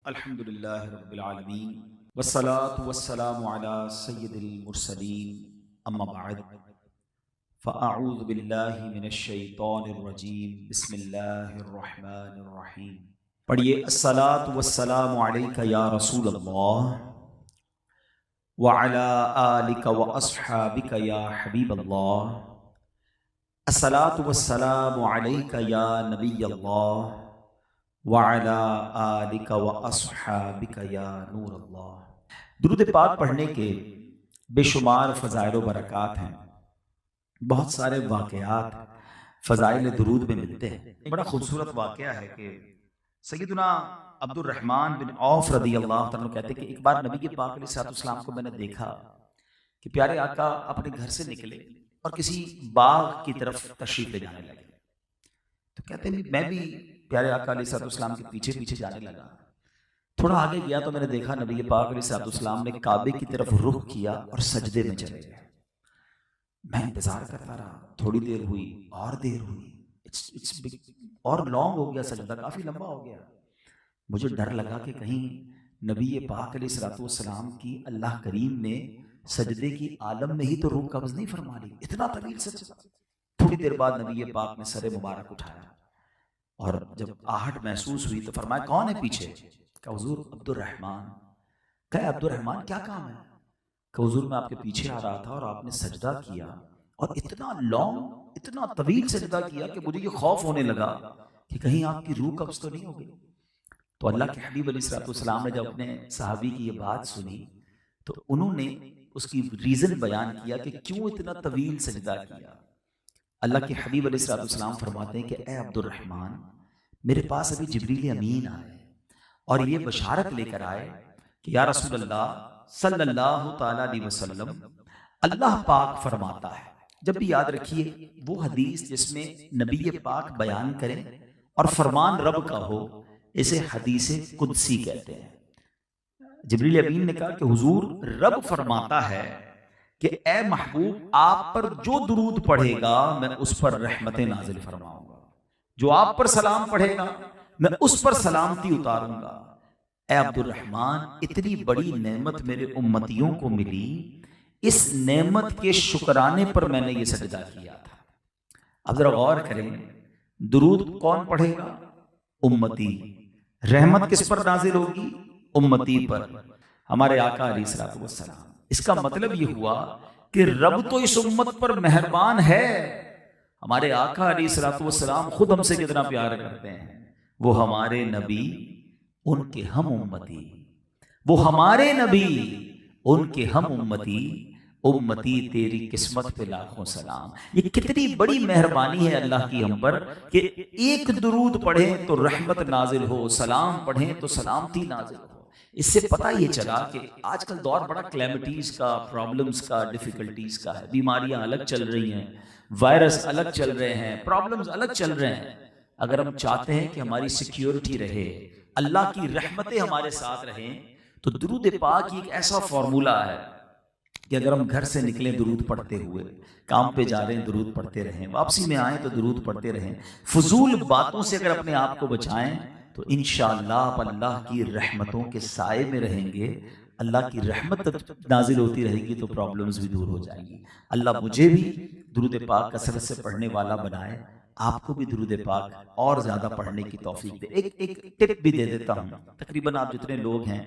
अल्हम्दुलिल्लाहि रब्बिल आलमीन वस्सलातु वस्सलामु अला सय्यिदिल मुरसलीन अम्मा बअद फ़अऊज़ु बिल्लाहि मिनश शैतानिर रजीम बिस्मिल्लाहिर रहमानिर रहीम। पढ़िए अस्सलातु वस्सलामु अलैका या रसूल अल्लाह व अला आलिका व अस्हाबिका या हबीब अल्लाह। अस्सलातु वस्सलामु अलैका या नबी अल्लाह व अला आलिका व अस्हाबिका या नूर अल्लाह। दुरूद पाक पढ़ने के बेशुमार फ़ज़ाइल व बरक़ात हैं। बहुत सारे वाक़यात फ़ज़ाइल दुरूद में मिलते हैं। बड़ा खूबसूरत वाक़या है कि सैयदना अब्दुर्रहमान बिन औफ रज़ियल्लाहु तआला कहते हैं कि एक बार नबी के पाक अलैहिस्सलाम को मैंने देखा कि प्यारे आका अपने घर से निकले और किसी बाग की तरफ तशरीफ़ ले जाने लगे। तो कहते हैं मैं भी प्यारे आका अलैहिस्सलाम के पीछे पीछे जाने लगा। थोड़ा आगे गया तो मैंने देखा नबी पाक अलैहिस्सलाम ने काबे की तरफ रुख किया और सजदे में चले गए। मैं इंतजार करता रहा, थोड़ी देर हुई और देर हुई, और लॉन्ग हो गया, सजदा काफी लंबा हो गया। मुझे डर लगा कि कहीं नबी पाक अलैहिस्सलाम की अल्लाह करीम ने सजदे की आलम में ही तो रूह कब्ज़ नहीं फरमा ली, इतना तवील सजदा। थोड़ी देर बाद नबी पाक ने सर मुबारक उठाया और जब आहट महसूस हुई तो फरमाया कौन है पीछे? कहा हुजूर अब्दुर्रहमान। कहा अब्दुर्रहमान क्या काम है? कहा हुजूर मैं आपके पीछे आ रहा था और आपने सजदा किया और इतना लॉन्ग इतना तवील सजदा किया कि मुझे ये खौफ होने लगा कि कहीं आपकी रूह कब्ज़ तो नहीं हो गई। तो अल्लाह के हबीब अलैहिस्सलाम ने जब अपने सहाबी की ये बात सुनी तो उन्होंने उसकी रीज़न बयान किया कि क्यों इतना तवील सजदा किया। अल्लाह के हबीब अलैहिस्सलाम फरमाते हैं कि ए अब्दुर्रहमान, मेरे पास अभी जिब्रील अमीन आए और ये बशारत लेकर आए कि या रसूल अल्लाह सल्लल्लाहु तआला अलैहि वसल्लम, अल्लाह पाक फरमाता है। जब भी याद रखिए वो हदीस जिसमें नबी पाक बयान करें और फरमान रब का हो, इसे हदीस कुदसी कहते हैं। जिब्रील अमीन ने कहा कि हुजूर रब फरमाता है कि ए महबूब, आप पर जो दुरूद पढ़ेगा मैं उस पर रहमतें नाजिल फरमाऊंगा, जो आप पर सलाम पढ़ेगा मैं उस पर सलामती उतारूंगा। ए अब्दुर्रहमान, इतनी बड़ी नेमत मेरे उम्मतियों को मिली, इस नेमत के शुक्राने पर मैंने ये सजदा किया था। अब जरा गौर करें, दुरूद कौन पढ़ेगा? उम्मती। रहमत किस पर नाजिल होगी? उम्मती पर, हमारे आका अलैहिस्सलाम। इसका मतलब ये हुआ कि रब तो इस उम्मत पर मेहरबान है। हमारे आका अलैहिस्सलाम खुद हमसे कितना प्यार करते हैं। वो हमारे नबी, उनके हम उम्मती। वो हमारे नबी, उनके हम उम्मती। उम्मती तेरी किस्मत पे लाखों सलाम। ये कितनी बड़ी मेहरबानी है अल्लाह की हम पर कि एक दुरूद पढ़ें तो रहमत नाजिल हो, सलाम पढ़ें तो सलामती नाजिल हो। इससे पता ये चला कि आजकल दौर बड़ा क्लैमिटीज का, प्रॉब्लम्स का, डिफिकल्टीज का है। बीमारियां अलग चल रही हैं, वायरस अलग चल रहे हैं, प्रॉब्लम्स अलग चल रहे हैं। अगर हम चाहते हैं कि हमारी सिक्योरिटी रहे, अल्लाह की रहमतें हमारे साथ रहें, तो दुरूद पाक एक ऐसा फॉर्मूला है कि अगर हम घर से निकले दुरूद पढ़ते हुए, काम पे जा रहे हैं दुरूद पढ़ते रहें, वापसी में आए तो दुरूद पढ़ते रहें, फजूल बातों से अगर अपने आप को बचाएं तो इंशाअल्लाह अल्लाह की रहमतों के साए में रहेंगे। अल्लाह की रहमत नाजिल होती रहेगी तो प्रॉब्लम्स भी दूर हो जाएंगी। अल्लाह मुझे भी दुरूद पाक कसरत से पढ़ने वाला बनाए, आपको भी दुरूद पाक और ज़्यादा पढ़ने की तौफीक दे। एक टिप भी दे देता हूँ। तकरीबन आप जितने लोग हैं,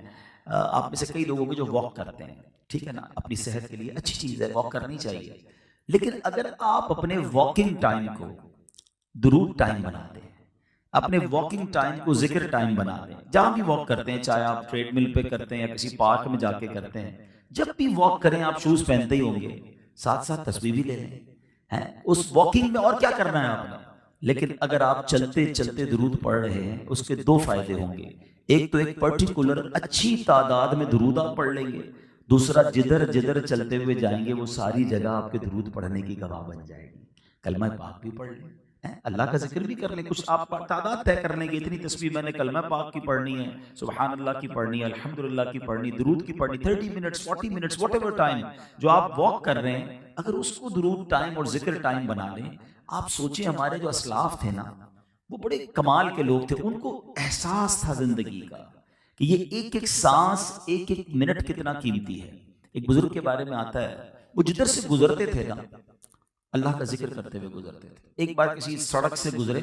आप में से कई लोगों के जो वॉक करते हैं, ठीक है ना, अपनी सेहत के लिए अच्छी चीज़ है, वॉक करनी चाहिए। लेकिन अगर आप अपने वॉकिंग टाइम को दुरूद टाइम बना दें, अपने वॉकिंग टाइम को जिक्र टाइम बना दें, जहां भी वॉक करते हैं, चाहे आप ट्रेडमिल पे करते हैं या किसी पार्क में जाके करते हैं, जब भी वॉक करें आप शूज पहनते ही होंगे, साथ साथ तस्बीह भी ले लें हैं उस वॉकिंग में। और क्या करना है आपने? लेकिन अगर आप चलते चलते दुरूद पढ़ रहे हैं, उसके दो फायदे होंगे। एक तो एक पर्टिकुलर अच्छी तादाद में दुरूद आप पढ़ लेंगे, दूसरा जिधर जिधर चलते हुए जाएंगे वो सारी जगह आपके दुरूद पढ़ने की गवाह बन जाएगी। कलमा पाक भी पढ़ लें, अल्लाह का जिक्र भी कर लें, कुछ आप तादाद तय कर लेंगे, इतनी तस्बीह मैंने कलमा पाक की पढ़नी है, सुभान अल्लाह की पढ़नी है, अल्हम्दुलिल्लाह की पढ़नी, दुरूद की पढ़नी, 30 मिनट्स 40 मिनट्स व्हाटएवर टाइम जो आप वॉक कर रहे हैं, अगर उसको दुरूद टाइम और जिक्र टाइम बना लें। आप सोचिए हमारे जो असलाफ थे ना, वो बड़े कमाल के लोग थे, उनको एहसास था जिंदगी का कि ये एक एक सांस, एक एक मिनट कितना कीमती है। एक बुजुर्ग के बारे में आता है, वो जिधर से गुजरते थे ना, अल्लाह का जिक्र करते हुए गुजरते थे। एक बार किसी सड़क से गुजरे,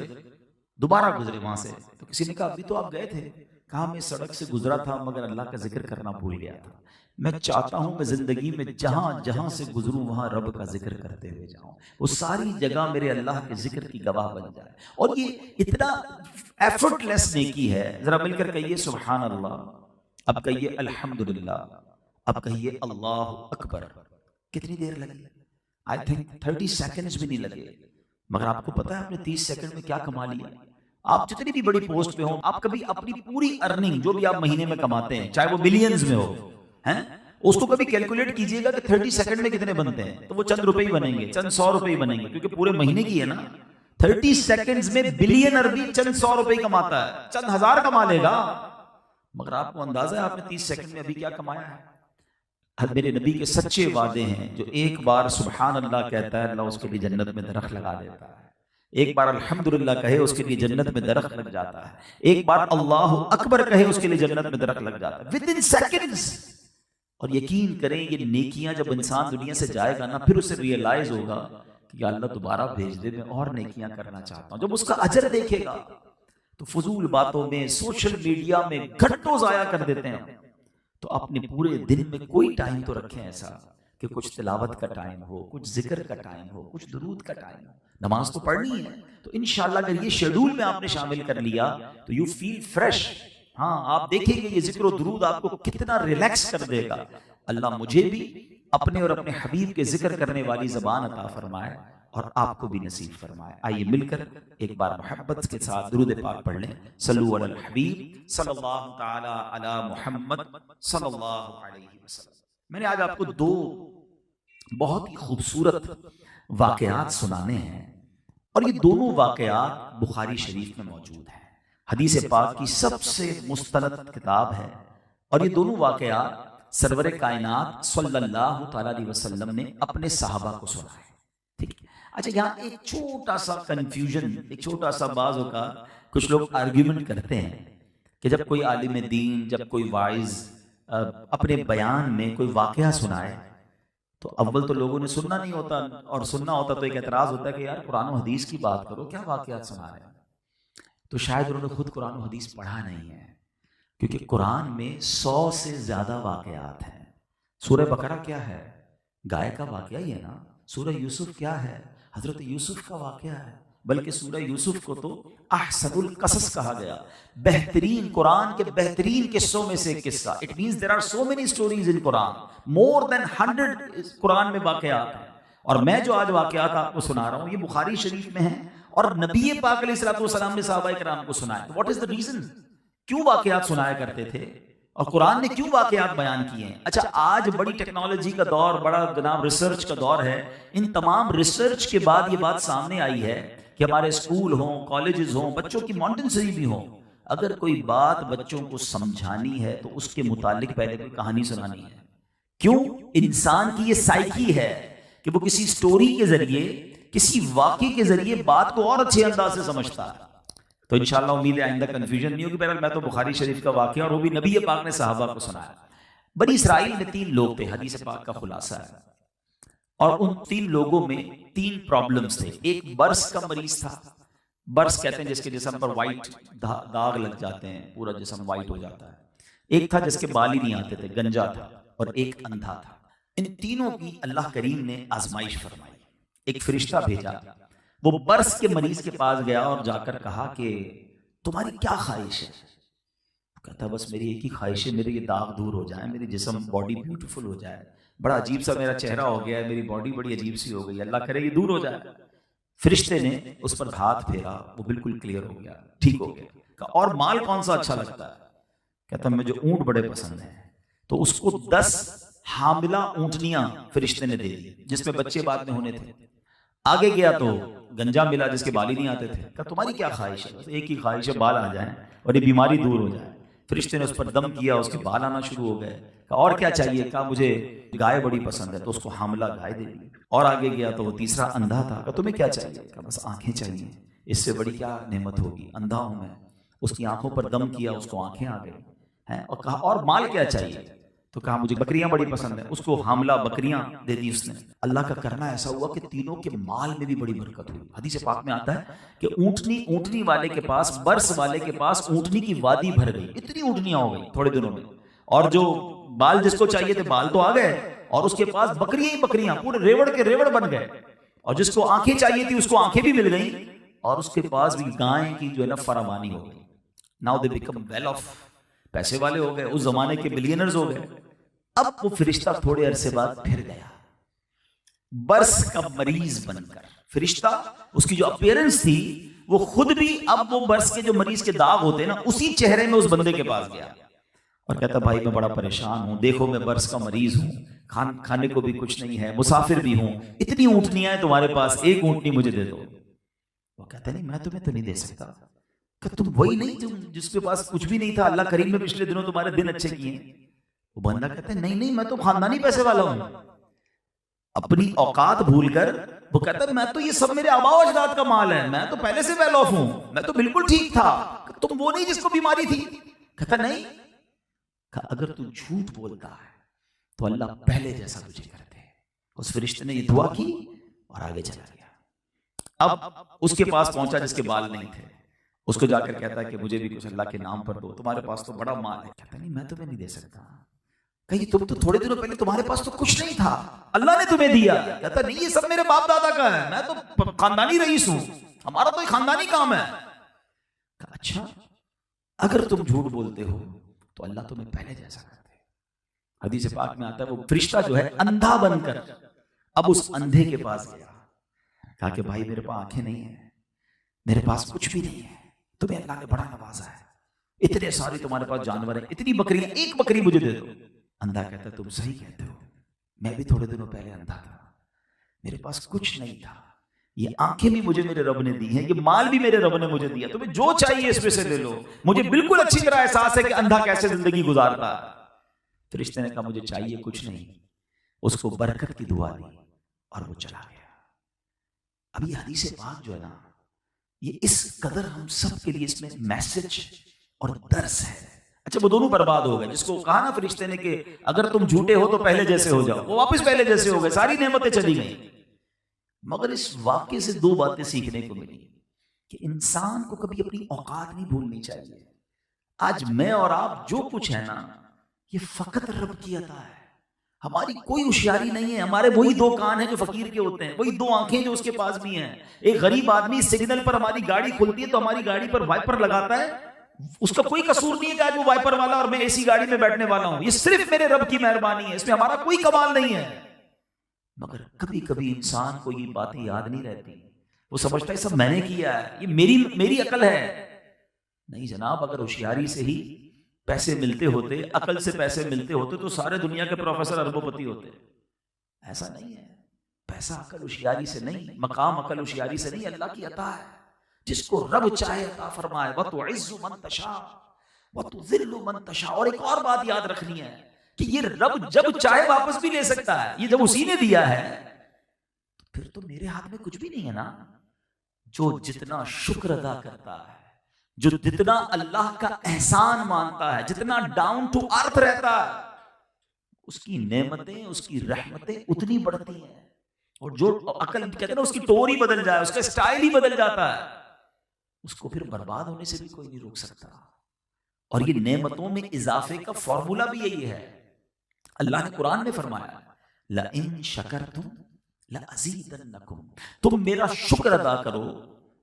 दोबारा गुजरे वहां से, तो किसी ने कहा अभी तो आप गए थे, कहा मैं सड़क से गुजरा था मगर अल्लाह का जिक्र करना भूल गया था। मैं चाहता हूं मैं जिंदगी में जहां जहां से गुजरूं वहां रब का जिक्र करते हुए जाऊं, वो सारी जगह मेरे अल्लाह के जिक्र की गवाह बन जाए। और ये इतना एफर्टलेस नेकी है। जरा मिलकर कहिए सुभान अल्लाह, अब कहिए अल्हम्दुलिल्लाह, अब कहिए अल्लाह अकबर। कितनी देर लगी? आई थिंक 30 सेकंड्स भी नहीं लगे। मगर आपको पता है आपने 30 सेकंड में क्या कमा लिया? आप जितनी भी बड़ी पोस्ट पे हो, आप कभी अपनी पूरी अर्निंग जो भी आप महीने में कमाते हैं, चाहे वो बिलियंस में हो, हैं, उसको कभी कैलकुलेट कीजिएगा कि 30 सेकंड में कितने बनते हैं, तो वो चंद रुपए ही बनेंगे, चंद 100 रुपए ही बनेंगे, क्योंकि पूरे महीने की है ना। 30 सेकंड्स में बिलियनर भी चंद 100 रुपए कमाता है, चंद हजार कमा लेगा। मगर आपको अंदाजा है आपने 30 सेकंड में अभी क्या कमाया है? मेरे नबी के सच्चे वादे हैं, जो एक बार सुभान अल्लाह कहता है अल्लाह उसके लिए जन्नत में दरख्त लगा देता है। एक बार अल्हम्दुलिल्लाह कहे उसके लिए जन्नत में दरख्त लग जाता है। एक बार अल्लाह अकबर कहे उसके लिए जन्नत में दरख्त लग जाता है विद इन सेकंड्स। और यकीन करें ये नेकियां जब इंसान दुनिया से जाएगा ना, फिर उसे रियलाइज होगा कि अल्लाह दोबारा भेज दे, मैं और नेकियां करना चाहता हूं। जब उसका अजर देखेगा तो फजूल बातों में, सोशल मीडिया में घंटों जाया कर देते हैं। तो अपने पूरे दिन में कोई टाइम तो रखें ऐसा कि कुछ तिलावत का टाइम हो, कुछ जिक्र का टाइम हो, कुछ दुरूद का टाइम हो। नमाज तो पढ़नी है, तो इंशाल्लाह अगर ये शेड्यूल में आपने शामिल कर लिया तो यू फील फ्रेश। हाँ, आप देखेंगे ये जिक्र और दुरूद आपको कितना रिलैक्स कर देगा। अल्लाह मुझे भी अपने और अपने हबीब के जिक्र करने वाली ज़बान अता फरमाए और आपको भी नसीब फरमाए। आइए मिलकर एक बार मोहब्बत के साथ दुरूद पाक पढ़ लें। सल्लु अलल हबीब सल्लल्लाहु तआला अला मुहम्मद सल्लल्लाहु अलैहि वसल्लम। मैंने आज आपको दो बहुत ही खूबसूरत वाकयात सुनाने हैं, और ये दोनों वाकयात बुखारी शरीफ में मौजूद हैं। हदीस पाक की सबसे मुस्तनद किताब है, और ये दोनों वाकयात सरवर कायनात सल्लल्लाहु तआला अलैहि वसल्लम ने अपने सहाबा को सुनाए। ठीक है। अच्छा, यहाँ एक छोटा सा कंफ्यूजन, एक छोटा सा बाज़ का कुछ लोग आर्ग्यूमेंट करते हैं कि जब कोई आलिम दीन, जब कोई वाइज अपने बयान में कोई वाकया सुनाए तो अव्वल तो लोगों ने सुनना नहीं होता, और सुनना होता तो एक एतराज होता है कि यार कुरान और हदीस की बात करो, क्या वाकयात सुना रहे हैं। तो शायद उन्होंने खुद कुरान और हदीस पढ़ा नहीं है, क्योंकि कुरान में 100 से ज्यादा वाकयात हैं। सूरह बकरा क्या है? गाय का वाकया ही है ना। सूरह यूसुफ क्या है? हजरत यूसुफ का वाकया है। बल्कि सूरह यूसुफ को तो अहसनुल कसस कहा गया, बेहतरीन, कुरान के बेहतरीन किस्सों में से एक किस्सा। It means there are so many stories in Quran, more than 100 कुरान में वाकयात हैं। और मैं जो आज वाकयात आपको सुना रहा हूं ये बुखारी शरीफ में है, और नबी पाक अलैहिस्सलातु वस्सलाम ने सहाबाए किराम को सुनाया। What is the reason? क्यों वाकयात सुनाया करते थे और कुरान ने क्यों वाकयात बयान किए हैं? अच्छा, आज बड़ी टेक्नोलॉजी का दौर, बड़ा जनाब रिसर्च का दौर है। इन तमाम रिसर्च के बाद ये बात सामने आई है कि हमारे स्कूल हों, कॉलेजेस हों, बच्चों की मॉन्टेसरी भी हों, अगर कोई बात बच्चों को समझानी है तो उसके मुतालिक पहले कोई कहानी सुनानी है। क्यों? इंसान की ये साइकी है कि वो किसी स्टोरी के जरिए, किसी वाकये के जरिए बात को और अच्छे अंदाज से समझता है। तो इंशाअल्लाह उम्मीद है आइंदा कंफ्यूजन नहीं होगी। बहरहाल मैं तो बुखारी शरीफ का वाकया, और वो भी नबी पाक ने सहाबा को सुनाया। बनी इसराइल में 3 लोग थे, हदीस पाक का खुलासा है, और उन 3 लोगों में 3 प्रॉब्लम्स थे। एक बर्स का मरीज था। बर्स कहते हैं जिसके जिस्म पर वाइट दाग लग जाते हैं, पूरा जिस्म वाइट हो जाता है। एक था जिसके बाल ही नहीं आते थे, गंजा था, और एक अंधा था। इन तीनों की अल्लाह करीम ने आजमाइश फरमाई। एक फरिश्ता भेजा, वो बर्स के मरीज के पास गया और जाकर कहा कि तुम्हारी क्या ख्वाहिश है? कहता बस मेरी एक ही ख्वाहिश है, मेरे ये दाग दूर हो जाए, मेरी जिस्म बॉडी ब्यूटीफुल हो जाए, बड़ा अजीब सा मेरा चेहरा हो गया है, मेरी बॉडी बड़ी अजीब सी हो गई, अल्लाह करे ये दूर हो जाए। फरिश्ते ने उस पर हाथ फेरा, वो बिल्कुल क्लियर हो गया, ठीक हो गया। और माल कौन सा अच्छा लगता है? कहता मुझे ऊंट बड़े पसंद है। तो उसको 10 हामिला ऊंटनियां फरिश्ते ने दे दी, जिसमें बच्चे बाद में होने थे। आगे गया तो गंजा मिला जिसके बाल ही नहीं आते थे। कहा तुम्हारी क्या ख्वाहिश है? एक ही ख्वाहिश है, बाल आ जाए और ये बीमारी दूर हो जाए। फरिश्ते ने उस पर दम किया, उसके बाल आना शुरू हो गए। कहा और क्या चाहिए? कहा मुझे गाय बड़ी पसंद है। तो उसको हामिला गाय दे दी। और आगे गया तो वो तीसरा अंधा था। कहा तुम्हें क्या चाहिए? कहा बस आंखें चाहिए, इससे बड़ी क्या नेमत होगी, अंधा हूं मैं। उसकी आंखों पर दम किया, उसको आंखें आ गई। है। और कहा और माल क्या चाहिए, तो कहा मुझे बकरियां बड़ी पसंद है। उसको हामला बकरियां दे दी उसने। अल्लाह का करना ऐसा हुआ कि तीनों के माल में भी बड़ी बरकत हुई। हदीस पाक में आता है कि ऊंटनी वाले के पास, बर्स वाले के पास ऊंटनी की वादी भर गई, इतनी ऊंटनियां हो गई थोड़े दिनों में। और जो बाल जिसको चाहिए थे बाल तो आ गए, और उसके पास बकरियां ही बकरियां, पूरे रेवड़ के रेवड़ बन गए। और जिसको आंखें चाहिए थी उसको आंखें भी मिल गई, और उसके पास भी गाय की जो है ना फरामानी हो गई। Now they become well of, पैसे वाले हो गए, उस जमाने के बिलियनर्स हो गए। अब वो फरिश्ता थोड़े अरसे बाद फिर गया, बर्स का मरीज बनकर। फरिश्ता, उसकी जो अपीयरेंस थी वो खुद भी, अब वो बर्स के जो मरीज के दाग होते हैं ना, उसी चेहरे में उस बंदे के पास गया और कहता भाई मैं बड़ा परेशान हूं, देखो मैं बर्स का मरीज हूं, खाने को भी कुछ नहीं है, मुसाफिर भी हूं, इतनी ऊंटनियां हैं तुम्हारे पास, एक ऊंटनी मुझे दे दो। वो कहता नहीं मैं तुम्हें तो नहीं दे सकता। तुम वही नहीं तुम जिसके पास कुछ भी नहीं था, अल्लाह करीम ने पिछले दिनों तुम्हारे दिन अच्छे किए। वो बंदा कहता है नहीं मैं तो खानदानी पैसे वाला हूं। अपनी औकात भूलकर वो कहता है मैं तो, ये सब मेरे आबाओ अजदाद का माल है, मैं तो पहले से वेल ऑफ हूं, मैं तो बिल्कुल ठीक था। तुम वो नहीं जिसको बीमारी थी। कहता नहीं, अगर तू झूठ बोलता है तो अल्लाह पहले जैसा तुझे करते हैं। उस फरिश्ते ने ये दुआ की और आगे चला गया। अब उसके पास पहुंचा जिसके बाल नहीं थे, उसको जाकर कहता है कि मुझे भी कुछ अल्लाह के नाम पर दो, तुम्हारे पास तो बड़ा माल है। कहता नहीं मैं तुम्हें नहीं दे सकता। कहीं तुम तो थोड़े दिनों पहले तुम्हारे पास तो कुछ नहीं था, अल्लाह ने तुम्हें दिया। कहता नहीं ये सब मेरे बाप दादा का है, मैं तो खानदानी रईस हूं, हमारा तो एक खानदानी काम है। अच्छा, अगर तुम झूठ बोलते हो तो अल्लाह तुम्हें पहले जैसा करते हैं। हदीस पाक में आता है वो फरिश्ता जो है अंधा बनकर अब उस अंधे के पास गया, कहा कि भाई मेरे पास आंखें नहीं है, मेरे पास कुछ भी नहीं है, तुम्हें अल्लाह ने बड़ा नवाजा है, इतने सारे तुम्हारे पास जानवर हैं, इतनी बकरियां, एक बकरी मुझे दे दो। अंधा कहता तुम सही कहते हो, मैं भी थोड़े दिनों पहले अंधा था, मेरे पास कुछ नहीं था, ये आंखें भी मुझे मेरे रब ने दी हैं, ये माल भी मेरे रब ने मुझे दिया, तुम्हें जो चाहिए इसमें से ले लो, मुझे बिल्कुल अच्छी तरह एहसास है कि अंधा कैसे जिंदगी गुजारता है। फरिश्ते ने कहा मुझे चाहिए कुछ नहीं, उसको बरकत की दुआ दी और वो चला गया। अब ये हदीस पाक जो है ना, ये इस कदर हम सब के लिए इसमें मैसेज और दर्स है। अच्छा, वो दोनों बर्बाद हो गए जिसको कहा ना फरिश्ते ने कि अगर तुम झूठे हो तो पहले जैसे हो जाओ, वो वापस पहले जैसे हो गए, सारी नेमतें चली गई। मगर इस वाक्य से दो बातें सीखने को मिली कि इंसान को कभी अपनी औकात नहीं भूलनी चाहिए। आज मैं और आप जो कुछ है ना, ये फकत रब की अता है, हमारी कोई होशियारी नहीं है। हमारे वही दो कान हैं जो फकीर के होते हैं, वही दो आंखें जो उसके पास भी हैं। एक गरीब आदमी सिग्नल पर हमारी गाड़ी खुलती है तो हमारी गाड़ी पर वाइपर लगाता है, उसका कोई कसूर नहीं है कि आज वो वाइपर वाला और मैं एसी गाड़ी में बैठने वाला हूं, ये सिर्फ मेरे रब की मेहरबानी है, इसमें हमारा कोई कमाल नहीं है। मगर कभी कभी इंसान को ये बातें याद नहीं रहती, वो समझता है सब मैंने किया है, ये मेरी अकल है। नहीं जनाब, अगर होशियारी से ही पैसे मिलते होते, अकल से पैसे मिलते होते तो सारे दुनिया के प्रोफेसर अरबोपति होते। ऐसा नहीं है, पैसा अकल होशियारी से नहीं, मकाम अकल होशियारी से नहीं, अल्लाह की अता है। जिसको रब चाहे अता फरमाए, व तुइज़्ज़ु मन तशा व तुज़िल्लु मन तशा। और एक और बात याद रखनी है कि ये रब जब चाहे वापस भी ले सकता है, ये जब उसी ने दिया है तो फिर तो मेरे हाथ में कुछ भी नहीं है ना। जो जितना शुक्र अदा करता है, जो जितना अल्लाह का एहसान मानता है, जितना डाउन टू अर्थ रहता है, उसकी नेमतें, उसकी रहमतें उतनी बढ़ती हैं। और जो अकल कहते हैं ना, उसकी टोर ही बदल जाए, उसका स्टाइल ही बदल जाता है, उसको फिर बर्बाद होने से भी कोई नहीं रोक सकता। और ये नेमतों में इजाफे का फॉर्मूला भी यही है। अल्लाह ने कुरान में फरमाया ला इन शकरतुम ला अज़ीदन्नकुम, तुम मेरा शुक्र अदा करो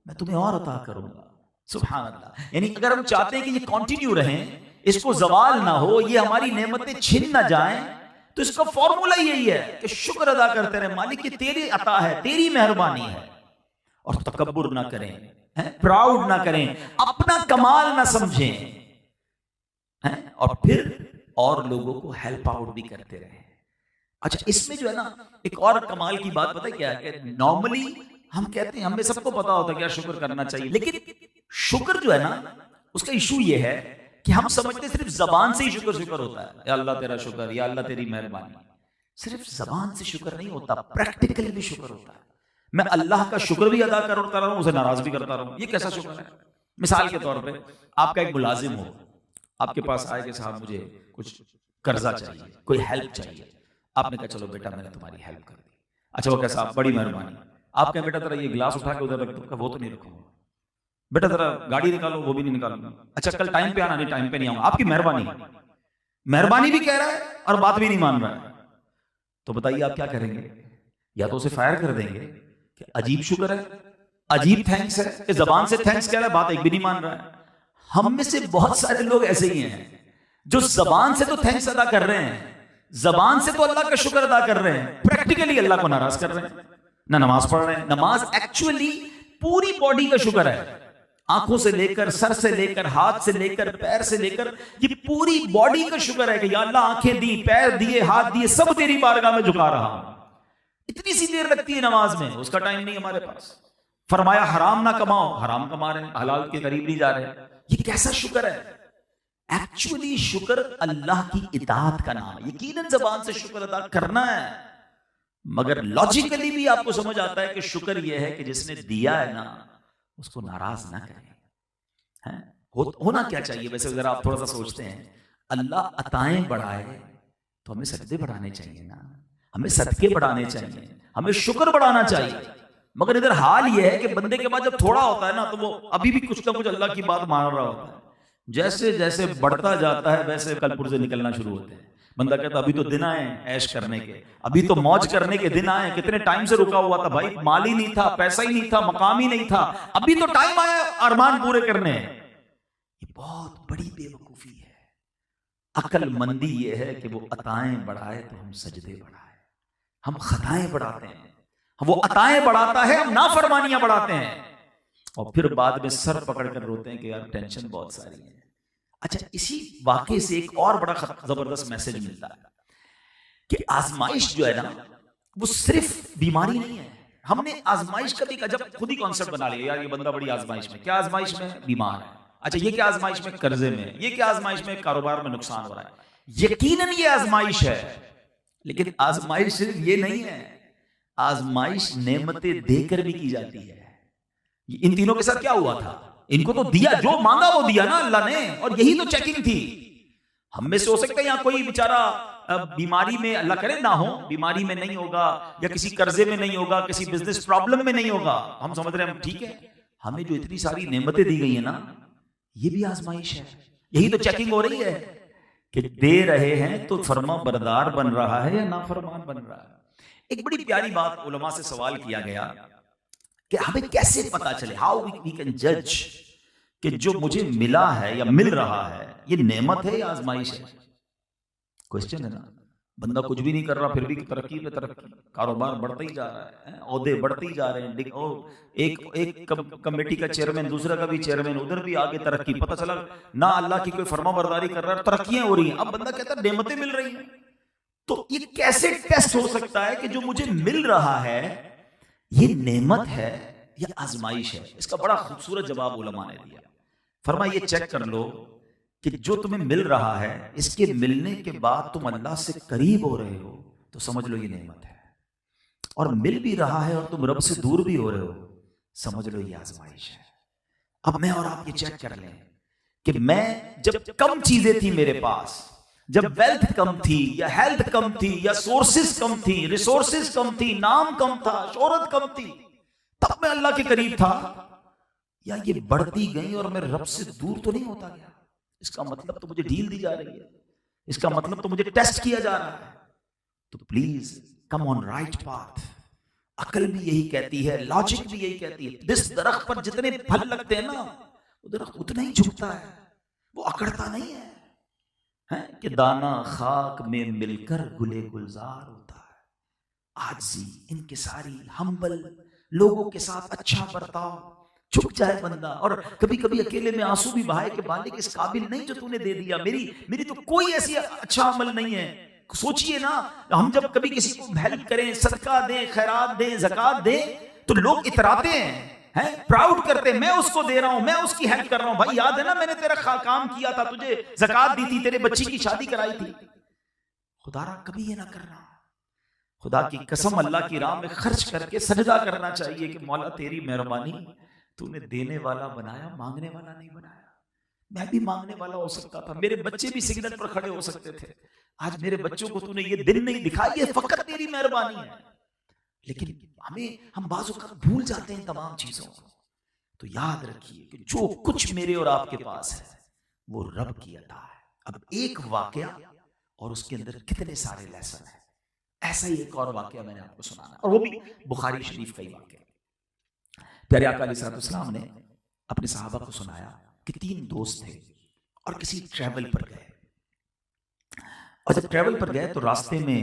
मैं तुम्हें और अता करूंगा। सुभान अल्लाह। यानी अगर हम चाहते हैं कि ये कंटिन्यू रहें, इसको जवाल ना हो, ये हमारी नेमतें छिन ना जाएं, तो इसका फॉर्मूला यही है कि शुक्र अदा करते रहे, मालिक की तेरी अता है, तेरी मेहरबानी है। और तकब्बुर ना करें, प्राउड ना करें, अपना कमाल ना समझें, और फिर और लोगों को हेल्प आउट भी करते रहे। अच्छा, इसमें जो है ना एक और कमाल की बात पता है क्या है कि नॉर्मली हम कहते हैं, हमें सबको पता होता है क्या शुक्र करना चाहिए, लेकिन शुक्र जो है ना उसका इशू ये है कि हम समझते सिर्फ जबान से ही शुक्र होता है, या अल्लाह तेरा शुक्र, या अल्लाह तेरी मेहरबानी। सिर्फ जबान से शुक्र नहीं होता, प्रैक्टिकली भी शुक्र होता है। मैं अल्लाह का शुक्र भी अदा करता रहूं, उसे नाराज भी करता रहूं, ये कैसा शुक्र है? मिसाल के तौर पे आपका एक मुलाजिम हो, आपके पास आए कि साहब मुझे कुछ कर्जा चाहिए, कोई हेल्प चाहिए, आपने कहा चलो बेटा मैंने तुम्हारी हेल्प कर दी। अच्छा वो कैसा, बड़ी मेहरबानी, आप कहें बेटा जरा ये गिलास उठा के उधर रख दो, वो तो नहीं रखूंगा। बेटा जरा गाड़ी निकालो, वो भी नहीं निकालूंगा। अच्छा कल टाइम पे आना, नहीं टाइम पे नहीं आऊंगा। आपकी मेहरबानी, मेहरबानी भी कह रहा है और बात भी नहीं मान रहा है, तो बताइए आप क्या करेंगे? या तो उसे फायर कर देंगे कि अजीब शुक्र है, अजीब थैंक्स है, कि जबान से थैंक्स कह रहा है, बात एक भी नहीं मान रहा है। हम में से बहुत सारे लोग ऐसे ही हैं जो जबान से तो थैंक्स अदा कर रहे हैं, जबान से तो अल्लाह का शुक्र अदा कर रहे हैं, प्रैक्टिकली अल्लाह को नाराज कर रहे हैं। ना नमाज पढ़ रहे हैं, नमाज एक्चुअली पूरी बॉडी का शुक्र है, आंखों से लेकर, सर से लेकर, हाथ से लेकर, पैर से लेकर, ये पूरी बॉडी का शुक्र है कि या अल्लाह आंखें दी, पैर दिए, हाथ दिए, सब तेरी बारगाह में झुका रहा हूं। इतनी सी देर लगती है नमाज में, उसका टाइम नहीं हमारे पास। फरमाया हराम ना कमाओ, हराम कमा रहे हैं, हलाल के करीब नहीं जा रहे हैं। ये कैसा शुक्र है? एक्चुअली शुक्र अल्लाह की इताअत का नाम है। यकीनन जबान से शुक्र अदा करना है, मगर लॉजिकली भी आपको समझ आता है कि शुक्र यह है कि जिसने दिया है ना उसको नाराज ना करें। होना क्या चाहिए वैसे, जरा आप थोड़ा सा सोचते हैं, अल्लाह अताएं बढ़ाए तो हमें सजदे बढ़ाने चाहिए ना, हमें सदके बढ़ाने चाहिए, हमें शुक्र बढ़ाना चाहिए। मगर इधर हाल यह है कि बंदे के पास जब थोड़ा होता है ना तो वो अभी भी कुछ ना कुछ अल्लाह की बात मान रहा होता है। जैसे जैसे बढ़ता जाता है वैसे कलपुर से निकलना शुरू होते हैं। बंदा कहता अभी तो दिन आए ऐश करने के, अभी तो मौज करने के दिन आए, कितने टाइम से रुका हुआ था भाई, माल ही नहीं था, पैसा ही नहीं था, मकाम ही नहीं था, अभी तो टाइम आया अरमान पूरे करने। ये बहुत बड़ी बेवकूफी है। अक्लमंदी ये है कि वो अताएं बढ़ाए तो हम सजदे बढ़ाए, हम खताएं बढ़ाते हैं, वो अताएं बढ़ाता है, हम नाफरमानियां बढ़ाते हैं, और फिर बाद में सर पकड़कर रोते हैं कि यार टेंशन बहुत सारी है। अच्छा, इसी वाकये से एक और बड़ा जबरदस्त मैसेज मिलता है कि आजमाइश जो है ना वो सिर्फ बीमारी नहीं है। हमने आजमाइश कभी का जब खुद ही कॉन्सेप्ट बना लिया, यार ये बंदा बड़ी आजमाइश में, क्या आजमाइश में? बीमार है। अच्छा ये क्या आजमाइश में? कर्जे में। ये क्या आजमाइश में? कारोबार में नुकसान हो रहा है। यकीनन ये आजमाइश है, लेकिन आजमाइश सिर्फ ये नहीं है, आजमाइश नेमतें देकर भी की जाती है। इन तीनों के साथ क्या हुआ था? इनको तो दिया, जो मांगा वो दिया ना अल्लाह ने, और यही तो चेकिंग थी। हम में से हो सकता है यहाँ कोई बेचारा बीमारी में, अल्लाह करे ना हो, बीमारी में नहीं होगा, या किसी कर्जे में नहीं होगा, किसी बिजनेस प्रॉब्लम में नहीं होगा, हम समझ रहे हैं ठीक है। हमें जो इतनी सारी नेमतें दी गई है ना, ये भी आजमाइश है। यही तो चेकिंग हो रही है कि दे रहे हैं तो फर्मा बरदार बन रहा है या नाफरमान बन रहा है। एक बड़ी प्यारी बात उलमा से सवाल किया गया कि हमें कैसे पता चले, हाउ वी कैन जज कि जो मुझे मिला है या मिल रहा है ये नेमत है या आजमाइश है। क्वेश्चन है ना। बंदा कुछ भी नहीं कर रहा फिर भी तरक्की पे तरक्की, कारोबार बढ़ता ही जा रहा है, ओहदे बढ़ते ही जा रहे हैं, एक कमेटी का चेयरमैन, दूसरा का भी चेयरमैन, उधर भी आगे तरक्की, पता चला ना अल्लाह की कोई फर्मा बरदारी कर रहा है, तरक्कियां हो रही हैं। अब बंदा कहता है नेमतें मिल रही हैं। तो ये कैसे टेस्ट हो सकता है कि जो मुझे मिल रहा है ये नेमत है या आजमाइश है? इसका बड़ा खूबसूरत जवाब उलमा ने दिया। फरमा ये चेक कर लो कि जो तुम्हें मिल रहा है इसके मिलने के बाद तुम अल्लाह से करीब हो रहे हो तो समझ लो ये नेमत है, और मिल भी रहा है और तुम रब से दूर भी हो रहे हो, समझ लो ये आजमाइश है। अब मैं और आप ये चेक कर लें कि मैं जब कम चीजें थी मेरे पास, जब वेल्थ कम थी या हेल्थ कम थी या सोर्सेस कम थी, रिसोर्सेस कम थी, नाम कम था, शोहरत कम थी, तब मैं अल्लाह के करीब था, या ये बढ़ती गई और मैं रब से दूर तो नहीं होता गया? इसका मतलब तो मुझे ढील दी जा रही है, इसका मतलब तो मुझे टेस्ट किया जा रहा है। तो please come on right path. अकल भी यही कहती है, लॉजिक भी यही कहती है। जिस दरख्त पर जितने फल लगते हैं ना वो दरख्त उतना ही झुकता है, वो अकड़ता नहीं है, कि दाना खाक में मिलकर गुले गुलजार होता है। आजी, इनकिसारी, हम्बल लोगों के साथ अच्छा बर्ताव, झुक जाए बंदा, और कभी कभी अकेले में आंसू भी बहाए कि मालिक इस काबिल नहीं जो तूने दे दिया, मेरी तो कोई ऐसी अच्छा अमल नहीं है। सोचिए ना, हम जब कभी किसी को हेल्प करें, सदका दें, खैरात दें, ज़कात दें, तो लोग इतराते हैं, प्राउड करते हैं, मैं उसको दे रहा हूं, मैं उसकी हेल्प कर रहा हूं। भाई याद है ना मैंने तेरा काम किया था, तुझे ज़कात दी थी, तेरे बच्ची की शादी कराई थी। खुदारा कभी ये ना करना। खुदा की कसम अल्लाह की राह में खर्च करके सजदा करना चाहिए कि मौला तेरी मेहरबानी, तूने देने वाला बनाया, मांगने वाला नहीं बनाया। मैं भी मांगने वाला हो सकता था, मेरे बच्चे भी सिग्नल पर खड़े हो सकते थे। आज मेरे बच्चों को तूने ये दिन नहीं दिखाई, ये फकत तेरी मेहरबानी है। लेकिन हम बाज़ औक़ात भूल जाते हैं तमाम चीजों को। तो याद रखिए कि जो कुछ मेरे और आपके पास है वो रब की अता है। अब एक वाकया और उसके अंदर कितने सारे लेसन हैं। ऐसा ही एक और वाकया मैंने आपको सुनाना, और वो भी बुखारी शरीफ का ही वाकया। प्यारे आका अलैहिस्सलाम ने अपने सहाबा को सुनाया कि 3 दोस्त थे और किसी ट्रैवल पर गए, और जब ट्रैवल पर गए तो रास्ते में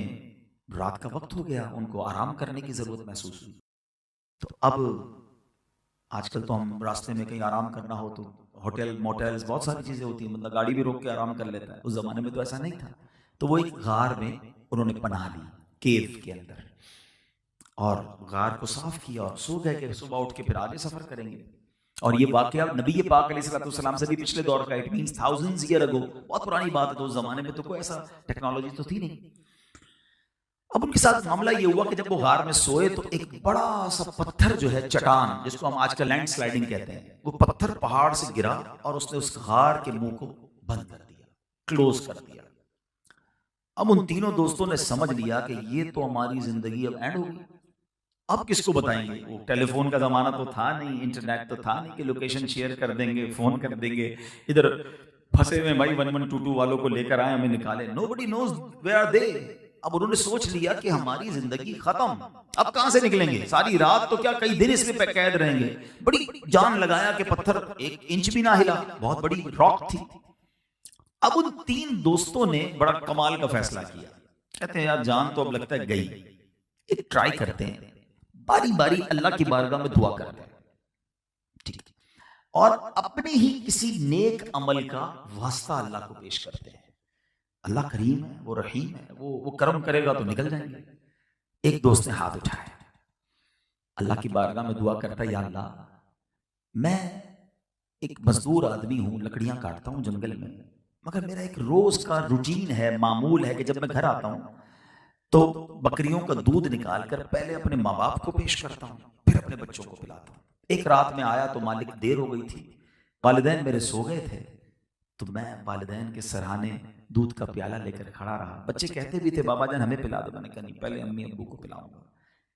रात का वक्त हो गया, उनको आराम करने की जरूरत महसूस हुई। तो अब आजकल तो हम रास्ते में कहीं आराम करना हो तो होटल मोटेल्स बहुत सारी चीजें होती हैं, मतलब गाड़ी भी रोक के आराम कर लेता है। उस जमाने में तो ऐसा नहीं था। तो वो एक गार में उन्होंने पनाह ली, केव के अंदर, और गार को साफ किया और सो गए कि सुबह उठ के फिर आगे सफर करेंगे। और ये वाकया नबी पाक अलैहिस्सलाम से भी पिछले दौर का, it means thousands year ago, बहुत पुरानी बात है। तो उस जमाने में तो कोई ऐसा टेक्नोलॉजी तो थी नहीं। अब उनके साथ मामला ये हुआ कि जब वो गार में सोए तो एक बड़ा सा पत्थर जो है, चट्टान जिसको हम आजकल लैंड स्लाइडिंग कहते हैं, वो पत्थर पहाड़ से गिरा और उसने उस गार के मुंह को बंद कर दिया, क्लोज कर दिया। अब उन तीनों दोस्तों ने समझ लिया कि ये तो हमारी जिंदगी अब एंड होगी। अब किसको बताएंगे? वो टेलीफोन का जमाना तो था नहीं, इंटरनेट तो था नहीं कि लोकेशन शेयर कर देंगे, फोन कर देंगे, इधर फंसे हुए भाई 1122 वालों को लेकर आए, हमें निकाले। Nobody knows where are they. अब उन्होंने सोच लिया कि हमारी जिंदगी खत्म, अब कहां से निकलेंगे? सारी रात तो क्या कई दिन इसमें कैद रहेंगे। बड़ी जान लगाया कि पत्थर 1 इंच भी ना हिला, बहुत बड़ी रॉक थी। अब उन 3 दोस्तों ने बड़ा कमाल का फैसला किया। कहते हैं यार जान तो अब लगता है गई, एक ट्राई करते हैं, बारी बारी अल्लाह की बारगाह में दुआ करते हैं, ठीक, और अपने ही किसी नेक अमल का वास्ता अल्लाह को पेश करते हैं। अल्लाह करीम है, वो रहीम है, वो कर्म करेगा तो निकल जाएंगे। एक दोस्त ने हाथ उठाया, अल्लाह की बारगाह में दुआ करता है, या अल्लाह मैं एक मजदूर आदमी हूं, लकड़ियां काटता हूं जंगल में, मगर मेरा एक रोज का रूटीन है, मामूल है कि जब मैं घर आता हूं तो बकरियों का दूध निकाल कर पहले अपने माँ बाप को पेश करता हूँ, फिर अपने बच्चों को पिलाता हूँ। एक रात में आया तो मालिक देर हो गई थी, वालिदैन मेरे सो गए थे, तो मैं वालिदैन के सराहने दूध का प्याला लेकर खड़ा रहा। बच्चे कहते भी थे बाबा जान हमें पिला दो, मैंने कहा नहीं, पहले अम्मी अब्बू को पिलाऊंगा।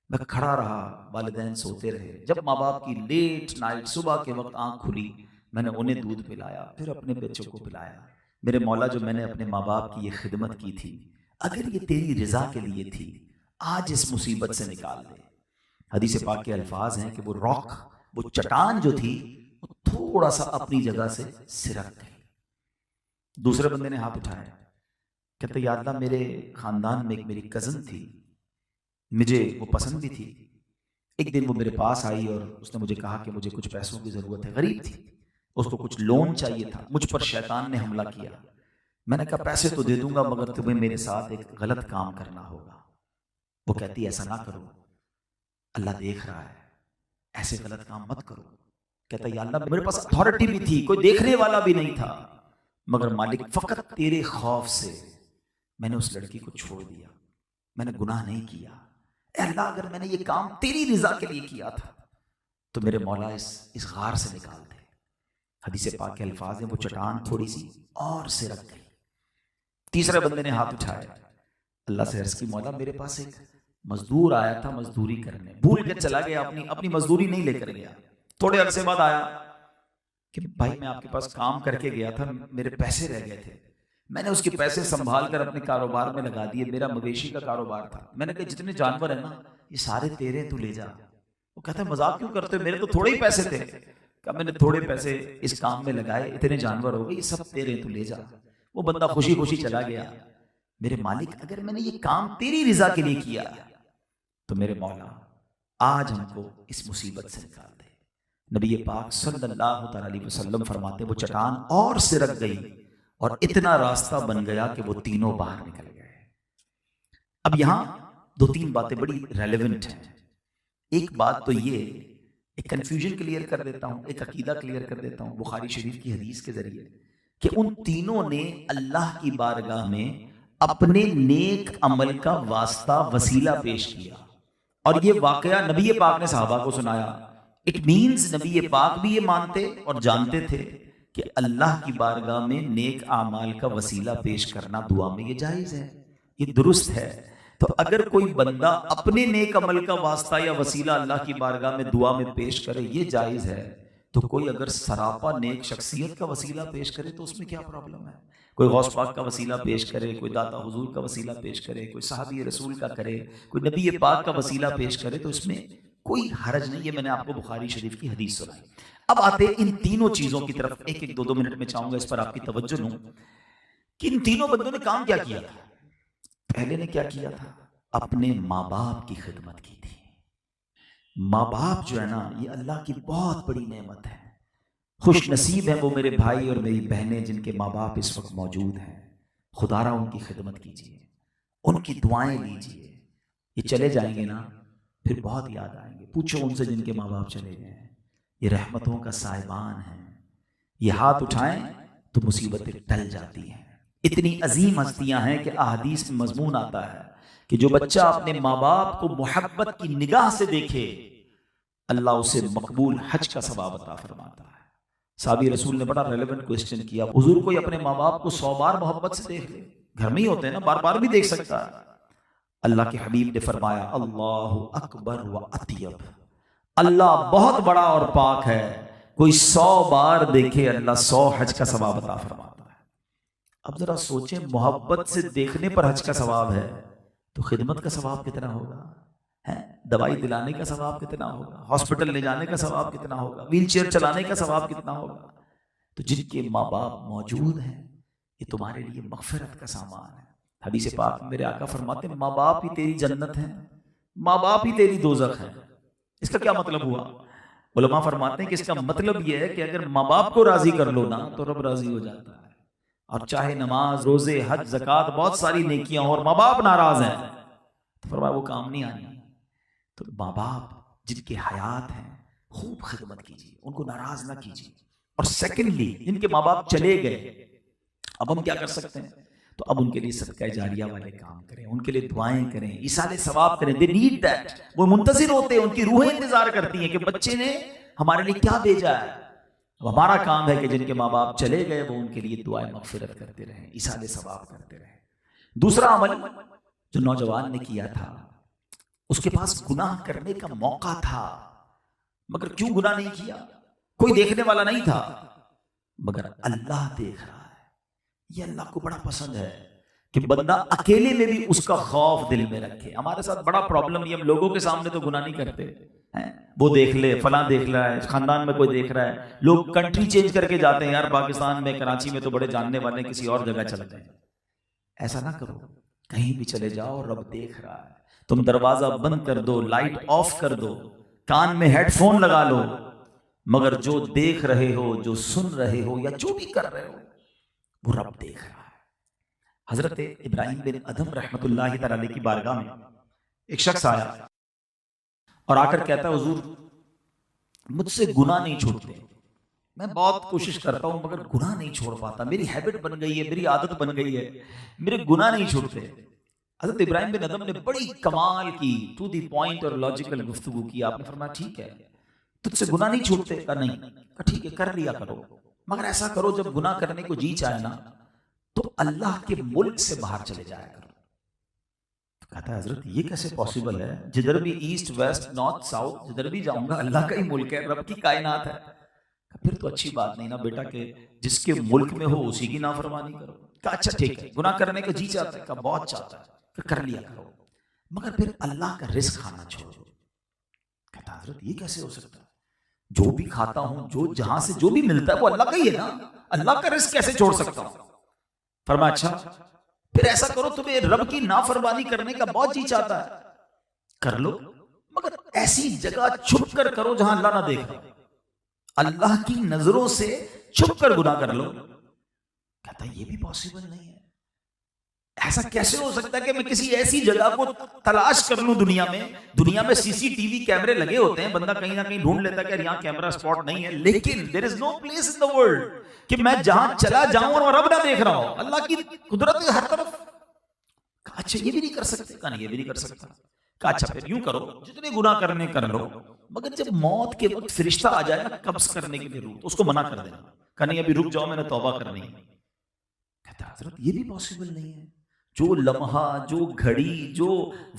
मैं खड़ा रहा, वालिदैन सोते रहे। जब माँ बाप की लेट नाइट सुबह के वक्त आंख खुली, मैंने उन्हें दूध पिलाया, फिर अपने बच्चों को पिलाया। मेरे मौला, जो मैंने अपने माँ बाप की ये खिदमत की थी, अगर ये तेरी रिजा के लिए थी, आज इस मुसीबत से निकाल दे। हदीस पाक के अल्फाज हैं कि वो रॉक, वो चट्टान जो थी, वो थोड़ा सा अपनी जगह से सिरक गई। दूसरे बंदे ने हाथ उठाया, कहते या अल्लाह मेरे खानदान में एक मेरी कजन थी, मुझे वो पसंद भी थी। एक दिन वो मेरे पास आई और उसने मुझे कहा कि मुझे कुछ पैसों की जरूरत है, गरीब थी, उसको कुछ लोन चाहिए था। मुझ पर शैतान ने हमला किया। मैंने कहा पैसे तो दे दूंगा, मगर तुम्हें मेरे साथ एक गलत काम करना होगा। वो कहती ऐसा ना करो, अल्लाह देख रहा है, ऐसे गलत काम मत करो। कहता या अल्लाह मेरे पास अथॉरिटी भी थी, कोई देखने वाला भी नहीं था, मगर मालिक फकत तेरे खौफ से मैंने उस लड़की को छोड़ दिया, मैंने गुनाह नहीं किया। अल्लाह अगर मैंने ये काम तेरी रिजा के लिए किया था तो मेरे मौला इस गार से निकाल दे। हदीस पाक के अल्फाज हैं, वो चट्टान थोड़ी सी और सिरक गई। तीसरे बंदे ने हाथ उठाया, अल्लाह से अर्ज की, मौला मेरे पास एक मजदूर आया था मजदूरी करने, भूल के चला गया, अपनी मजदूरी नहीं लेकर गया। थोड़े अरसे बाद आया कि भाई मैं आपके पास काम करके गया था, मेरे पैसे रह गए थे, मैंने उसके पैसे संभाल कर अपने कारोबार में लगा दिए। मेरा मवेशी का कारोबार था। मैंने कहा जितने जानवर है ना ये सारे तेरे, तू ले जा। वो कहता है मजाक क्यों करते हो, मेरे तो थोड़े ही पैसे थे। कहा मैंने थोड़े पैसे इस काम में लगाए, इतने जानवर हो गए, ये सब तेरे, तू ले जा। वो बंदा खुशी खुशी चला गया। मेरे मालिक अगर मैंने ये काम तेरी रिजा के लिए किया तो मेरे मौला आज हमको इस मुसीबत से निकाल दे। नबी पाक सल्लल्लाहु अलैहि वसल्लम फरमाते वो चट्टान और सिरक गई और इतना रास्ता बन गया कि वो तीनों बाहर निकल गए। अब यहां 2-3 बातें बड़ी रेलेवेंट हैं। एक बात तो ये, एक कंफ्यूजन क्लियर कर देता हूं, एक अकीदा क्लियर कर देता हूं बुखारी शरीफ की हदीस के जरिए, कि उन तीनों ने अल्लाह की बारगाह में अपने नेक अमल का वास्ता वसीला पेश किया। और ये वाकया नबी पाक ने सहाबा को सुनाया। इट मीन्स नबी पाक भी ये मानते और जानते थे कि अल्लाह की बारगाह में नेक आमाल का वसीला पेश करना दुआ में ये जायज है, ये दुरुस्त है। तो अगर कोई बंदा अपने नेक अमल का वास्ता या वसीला अल्लाह की बारगाह में दुआ में पेश करे, ये जायज है। तो कोई अगर सरापा नेक शख्सियत का वसीला पेश करे तो उसमें क्या प्रॉब्लम है? कोई गौस पाक का वसीला पेश करे, कोई दाता हुजूर का वसीला पेश करे, कोई सहाबी रसूल का करे, कोई नबी पाक का वसीला पेश करे, तो इसमें कोई हरज नहीं है। मैंने आपको बुखारी शरीफ की हदीस सुनाई। अब आते इन तीनों चीजों की तरफ, एक एक 2-2 मिनट में चाहूंगा इस पर आपकी तवज्जो लूं कि इन तीनों बंदों ने काम क्या किया था। पहले ने क्या किया था? अपने माँ बाप की खिदमत की थी। माँ बाप जो है ना, ये अल्लाह की बहुत बड़ी नेमत है। खुश नसीब है वो मेरे भाई और मेरी बहनें जिनके माँ बाप इस वक्त मौजूद हैं। खुदारा उनकी खिदमत कीजिए, उनकी दुआएं लीजिए। ये चले जाएंगे ना, फिर बहुत याद आएंगे। पूछो उनसे जिनके माँ बाप चले गए, ये रहमतों का साहिबान है। ये हाथ उठाएं तो मुसीबतें टल जाती हैं। इतनी अजीम हस्तियां हैं कि अहादीस में मजमून आता है कि जो बच्चा अपने माँ बाप को मोहब्बत की निगाह से देखे, अल्लाह उसे मकबूल हज का सवाब अता फरमाता है। साहबी रसूल ने बड़ा रेलेवेंट क्वेश्चन किया, हुजूर कोई अपने माँ बाप को 100 बार मोहब्बत से देख ले, घर में ही होते हैं ना, बार बार भी देख सकता है। अल्लाह के हबीब ने फरमाया, अल्लाहु अकबर व अतियब, अल्लाह बहुत बड़ा और पाक है। कोई 100 बार देखे, अल्लाह 100 हज का सवाब अता फरमाता है। अब जरा सोचें, मोहब्बत से देखने पर हज का सवाब है तो खिदमत का सवाब कितना होगा? है दवाई दिलाने का सवाब कितना होगा? हॉस्पिटल ले जाने का सवाब कितना होगा? व्हील चेयर चलाने का सवाब कितना होगा? तो जिनके माँ बाप मौजूद हैं, ये तुम्हारे लिए मगफिरत का सामान है। हदीस पाक मेरे आका फरमाते हैं, माँ बाप ही तेरी जन्नत है, माँ बाप ही तेरी दोजख है। इसका क्या मतलब हुआ? उलमा फरमाते हैं कि इसका मतलब यह है कि अगर माँ बाप को राजी कर लो ना, तो रब राजी हो जाता है। और चाहे नमाज, रोजे, हज, ज़कात, बहुत सारी नेकियां और माँ बाप नाराज हैं, तो फरमाया वो काम नहीं आनी। तो माँ बाप जिनके हयात हैं, खूब खिदमत कीजिए, उनको नाराज ना कीजिए। और सेकेंडली, जिनके माँ बाप चले गए, अब हम क्या कर सकते हैं? तो अब उनके लिए सदका जारिया वाले काम करें, उनके लिए दुआएं करें, इसाले सवाब करें। They need that. वो मुंतजिर होते हैं, उनकी रूहें इंतजार करती हैं कि बच्चे ने हमारे लिए क्या भेजा है। अब हमारा काम है कि जिनके माँ बाप चले गए, वो उनके लिए दुआएं मगफिरत करते रहें, इसाले सवाब करते रहें। दूसरा अमल जो नौजवान ने किया था, उसके पास गुनाह करने का मौका था, मगर क्यों गुनाह नहीं किया? कोई देखने वाला नहीं था, मगर अल्लाह देख रहा है। ये अल्लाह को बड़ा पसंद है कि बंदा अकेले में भी उसका खौफ दिल में रखे। हमारे साथ बड़ा प्रॉब्लम ये, हम लोगों के सामने तो गुनाह नहीं करते हैं, वो देख ले, फला देख रहा है, खानदान में कोई देख रहा है। लोग कंट्री चेंज करके जाते हैं, यार पाकिस्तान में, कराची में तो बड़े जानने वाले, किसी और जगह चलते हैं। ऐसा ना करो, कहीं भी चले जाओ, रब देख रहा है। तुम दरवाजा बंद कर दो, लाइट ऑफ कर दो, कान में हेडफोन लगा लो, मगर जो देख रहे हो, जो सुन रहे हो, या जो भी कर रहे हो, वो रब देख रहा है। हजरत इब्राहिम बिन अदम रहमतुल्लाहि तआला अलैहि की बारगाह में एक शख्स आया और आकर कहता है, हुजूर मुझसे गुनाह नहीं छूटते, मैं बहुत कोशिश करता हूं मगर गुनाह नहीं छोड़ पाता, मेरी हैबिट बन गई है, मेरी आदत बन गई है, मेरे गुनाह नहीं छूटते। हजरत इब्राहिम बिन अदम ने बड़ी कमाल की, टू द पॉइंट और लॉजिकल गुफ्तगू की। आपने फरमाया, ठीक है तुझसे गुनाह नहीं छूटते? कहा नहीं। कहा ठीक है, कर लिया करो, मगर ऐसा करो जब गुनाह करने को जी चाहे ना, तो अल्लाह के मुल्क से बाहर चले जाया करो। कहता है, हजरत ये कैसे पॉसिबल है? जिधर भी ईस्ट वेस्ट नॉर्थ साउथ जिधर भी जाऊंगा, अल्लाह का ही मुल्क है, रब की कायनात है। फिर तो अच्छी बात नहीं ना बेटा कि जिसके मुल्क में हो उसी की नाफरमानी करो। कहा अच्छा ठीक है, गुनाह करने का जी चाहता है? कहा बहुत चाहता है। कर लिया करो, मगर फिर अल्लाह का रिस्क खाना छोड़ो। कहता हजरत ये कैसे हो सकता है? जो भी खाता हूं, जो जहां से जो भी मिलता है वो अल्लाह का ही है ना, अल्लाह का रिस्क कैसे छोड़ सकता हूं? फरमाया अच्छा फिर ऐसा करो, तुम्हें रब की नाफरमानी करने का बहुत जी चाहता है, कर लो, मगर ऐसी जगह छुप कर करो जहां अल्लाह ना देखे, अल्लाह की नजरों से छुप कर गुनाह कर लो। कहता ये भी पॉसिबल नहीं है। ऐसा कैसे हो सकता है कि मैं किसी ऐसी जगह को तलाश कर लूं दुनिया में सीसीटीवी कैमरे लगे होते हैं, बंदा कहीं ना कहीं ढूंढ लेता है कि यहाँ कैमरा स्पॉट नहीं है, लेकिन there is no place in the world कि मैं जहां चला जाऊं और रब ना देख रहा हूं। अल्लाह की कुदरत है हर तरफ। अच्छा ये भी नहीं कर सकते? कहा नहीं ये भी नहीं कर सकता। कहा अच्छा फिर यूं करो, जितने गुनाह करने कर लो, मगर जब मौत के वक्त फरिश्ता आ जाए ना कब्ज करने के लिए रूह, तो उसको मना कर देना, कहा नहीं अभी रुक जाओ, मैंने तौबा करनी है। कहता हजरत ये भी पॉसिबल नहीं है, जो लम्हा, जो घड़ी, जो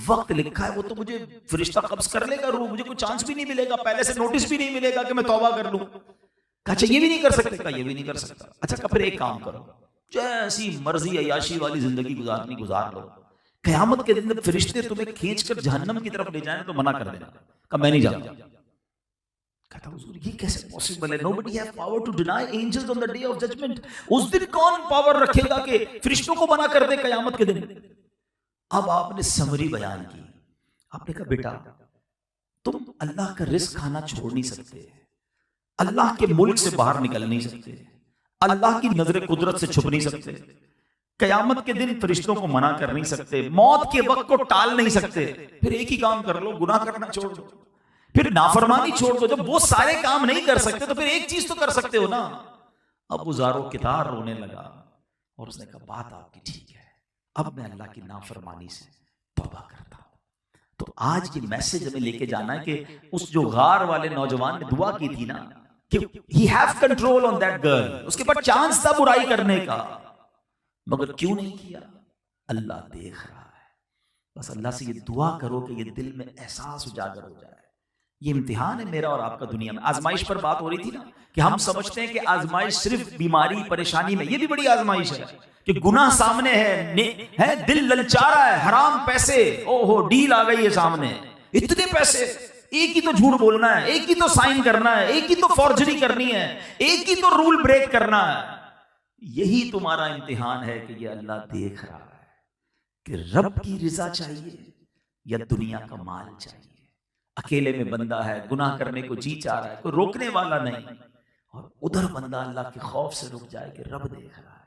वक्त लिखा है वो तो मुझे फरिश्ता कब्ज कर लेगा रूह, मुझे कोई चांस भी नहीं मिलेगा, पहले से नोटिस भी नहीं मिलेगा कि मैं तौबा कर लूं। अच्छा ये भी नहीं कर सकते? कहा ये भी नहीं कर सकता। अच्छा का फिर एक काम करो, जैसी मर्जी अयाशी वाली जिंदगी गुजारनी गुजार लो, कयामत के दिन फरिश्ते तुम्हें खींचकर जहन्नम की तरफ ले जाए तो मना कर देना। कहा मैं नहीं जाऊंगा। कहता हुजूर ये कैसे पॉसिबल है? Nobody have power to deny angels on the day of judgment. उस दिन कौन पावर रखेगा कि फरिश्तों को मना कर दे कयामत के दिन? अब आपने समरी बयान की, आपने कहा बेटा तुम अल्लाह का रिस्क खाना छोड़ नहीं सकते, अल्लाह के मुल्क से बाहर निकल नहीं सकते, अल्लाह की नजर कुदरत से छुप नहीं सकते, कयामत के दिन फरिश्तों को मना कर नहीं सकते, मौत के वक्त को टाल नहीं सकते। फिर एक ही काम कर लो, गुनाह करना छोड़ दो, फिर नाफरमानी छोड़ दो। जब वो सारे काम नहीं कर सकते तो फिर एक चीज तो कर सकते हो ना। अब वो ज़ारो कितार रोने लगा और उसने कहा बात आपकी ठीक है, अब मैं अल्लाह की नाफरमानी से तौबा करता हूं। तो आज की मैसेज हमें लेके जाना है कि उस जो गार वाले नौजवान ने दुआ की थी ना कि he have control on that girl, उसके पास चांस था बुराई करने का, मगर क्यों नहीं किया? अल्लाह देख रहा है। बस अल्लाह से ये दुआ करो कि ये दिल में एहसास उजागर हो जाए। ये इम्तिहान है मेरा और आपका दुनिया में। आजमाइश पर बात हो रही थी ना कि हम समझते हैं कि आजमाइश सिर्फ बीमारी परेशानी में, ये भी बड़ी आजमाइश है कि गुनाह सामने है दिल ललचारा है, हराम पैसे, ओहो डील आ गई है सामने, इतने पैसे, एक ही तो झूठ बोलना है, एक ही तो साइन करना है, एक ही तो फॉर्जरी करनी है, एक ही तो रूल ब्रेक करना है। यही तुम्हारा इम्तिहान है कि ये अल्लाह देख रहा है कि रब की रिजा चाहिए या दुनिया का माल चाहिए। अकेले में बंदा है, गुनाह करने को जी चाह रहा है, कोई रोकने वाला नहीं, और उधर बंदा अल्लाह के खौफ से रुक जाए कि रब देख रहा है।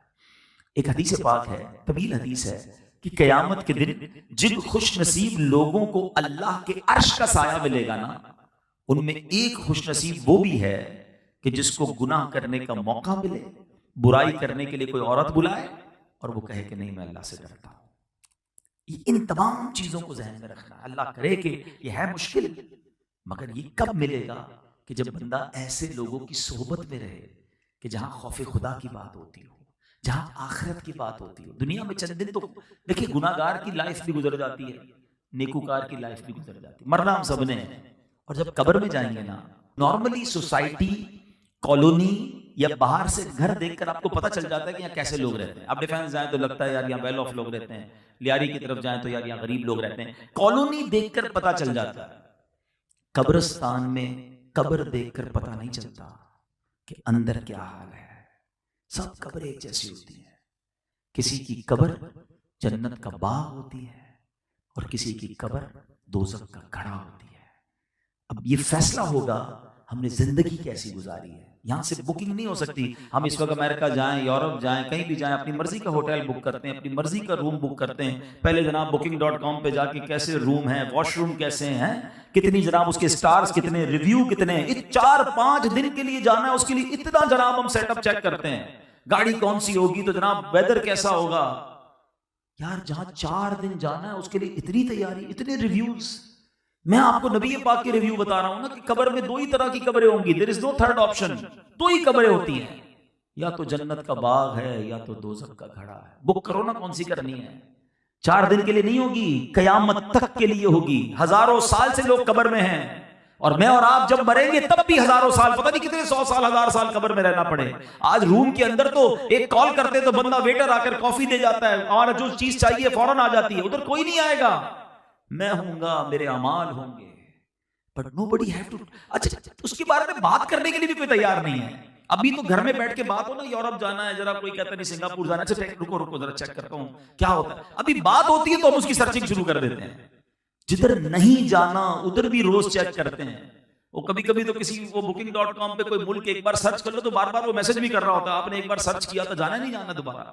एक हदीस पाक है, तवील हदीस है कि कयामत के दिन जिन खुश नसीब लोगों को अल्लाह के अर्श का साया मिलेगा ना, उनमें एक खुश नसीब वो भी है कि जिसको गुनाह करने का मौका मिले, बुराई करने के लिए कोई औरत बुलाए और वो कहे कि नहीं मैं अल्लाह से डरता हूं। इन तमाम चीजों को जहन में रखना। अल्लाह करे कि ये है मुश्किल, मगर ये कब मिलेगा कि जब बंदा ऐसे लोगों की सोहबत में रहे कि जहां खौफ खुदा की बात होती हो, जहां आखिरत की बात होती हो। दुनिया में चंद दिन तो देखिए गुनाहगार की लाइफ भी गुजर जाती है, नेकूकार की लाइफ भी गुजर जाती है, मरना हम सबने है। और जब कब्र में जाएंगे ना, नॉर्मली सोसाइटी, कॉलोनी या बाहर से घर देखकर आपको पता चल जाता है कि यहाँ कैसे लोग रहते हैं। आप डिफेंस जाए तो लगता है यार यहाँ वेल ऑफ लोग रहते हैं, लियारी की तरफ जाए तो यार यहाँ गरीब लोग रहते हैं। कॉलोनी देखकर पता चल जाता है, कब्रिस्तान में कब्र देखकर पता नहीं चलता कि अंदर क्या हाल है। सब कब्रें एक जैसी होती हैं, किसी की कब्र जन्नत का बाग होती है और किसी की कब्र दोज़ख का घड़ा होती है। अब ये फैसला होगा हमने जिंदगी कैसी गुजारी है। यहाँ से बुकिंग नहीं हो सकती। हम इस वक्त अमेरिका जाएं, यूरोप जाएं, कहीं भी जाएं, अपनी मर्जी का होटल बुक करते हैं, अपनी मर्जी का रूम बुक करते हैं। पहले जनाब booking.com पे जाके कैसे रूम है, वॉशरूम कैसे हैं, कितनी जनाब उसके स्टार्स कितने, रिव्यू कितने, 4-5 दिन के लिए जाना है, उसके लिए इतना जनाब हम सेटअप चेक करते हैं। गाड़ी कौन सी होगी तो जनाब वेदर कैसा होगा। यार जहां 4 दिन जाना है उसके लिए इतनी तैयारी, इतने रिव्यूज। मैं आपको नबी पाक के रिव्यू बता रहा हूं ना कि कब्र में 2 ही तरह की कब्रें होंगी, there is no third option. 2 ही कब्रें होती हैं, या तो जन्नत का बाग है या तो दोज़ख का घड़ा है। बुक करो ना कौन सी करनी है। 4 दिन के लिए नहीं होगी, कयामत तक के लिए होगी। हजारों साल से लोग कब्र में हैं, और मैं और आप जब मरेंगे तब भी हजारों साल, पता नहीं कितने 100 साल 1000 साल कब्र में रहना पड़े। आज रूम के अंदर तो एक कॉल करते तो बंदा वेटर आकर कॉफी दे जाता है, और जो चीज चाहिए फौरन आ जाती है। उधर कोई नहीं आएगा, मैं हूंगा, मेरे अमाल होंगे, बट नोबडी हैव टू। अच्छा, उसके बारे में बात करने के लिए भी कोई तैयार नहीं है। अभी तो घर में बैठ के बात हो ना, यूरोप जाना है, जरा कोई कहता नहीं सिंगापुर जाना है, अच्छा रुको जरा चेक करता हूं क्या होता है। अभी बात होती है तो हम उसकी सर्चिंग शुरू कर देते हैं। जिधर नहीं जाना उधर भी रोज चेक करते हैं। वो कभी कभी तो किसी वो booking.com पे कोई मुल्क एक बार सर्च कर लो तो बार बार वो मैसेज भी कर रहा होता है, आपने एक बार सर्च किया तो जाना नहीं जाना दोबारा,